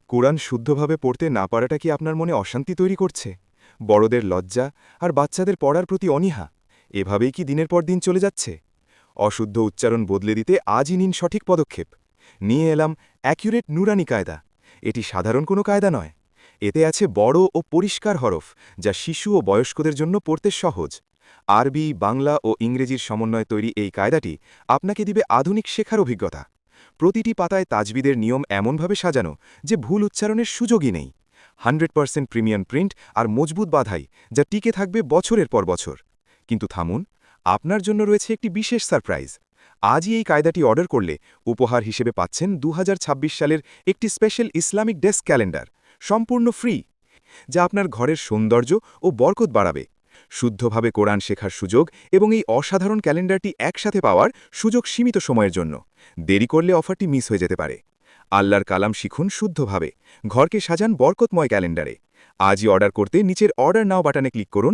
কোরআন শুদ্ধভাবে পড়তে না পারাটা কি আপনার মনে অশান্তি তৈরি করছে? বড়দের লজ্জা আর বাচ্চাদের পড়ার প্রতি অনীহা এভাবেই কি দিনের পর দিন চলে যাচ্ছে? অশুদ্ধ উচ্চারণ বদলে দিতে আজই নিন সঠিক পদক্ষেপ। নিয়ে এলাম অ্যাকিউরেট নুরানি কায়দা। এটি সাধারণ কোনো কায়দা নয়। এতে আছে বড় ও পরিষ্কার হরফ, যা শিশু ও বয়স্কদের জন্য পড়তে সহজ। আরবি, বাংলা ও ইংরেজির সমন্বয়ে তৈরি এই কায়দাটি আপনাকে দিবে আধুনিক শেখার অভিজ্ঞতা। প্রতিটি পাতায় তাজবিদের নিয়ম এমনভাবে সাজানো যে ভুল উচ্চারণের সুযোগই নেই। 100% প্রিমিয়াম প্রিন্ট আর মজবুত বাধাই, যা টিকে থাকবে বছরের পর বছর। কিন্তু থামুন, আপনার জন্য রয়েছে একটি বিশেষ সারপ্রাইজ। আজই এই কায়দাটি অর্ডার করলে উপহার হিসেবে পাচ্ছেন 2026 সালের একটি স্পেশাল ইসলামিক ডেস্ক ক্যালেন্ডার, সম্পূর্ণ ফ্রি, যা আপনার ঘরের সৌন্দর্য ও বরকত বাড়াবে। শুদ্ধভাবে কোরআন শেখার সুযোগ এবং এই অসাধারণ ক্যালেন্ডারটি একসাথে পাওয়ার সুযোগ সীমিত সময়ের জন্য। দেরি করলে অফারটি মিস হয়ে যেতে পারে। আল্লাহর কালাম শিখুন শুদ্ধভাবে, ঘরকে সাজান বরকতময় ক্যালেন্ডারে। আজই অর্ডার করতে নিচের অর্ডার নাও বাটনে ক্লিক করুন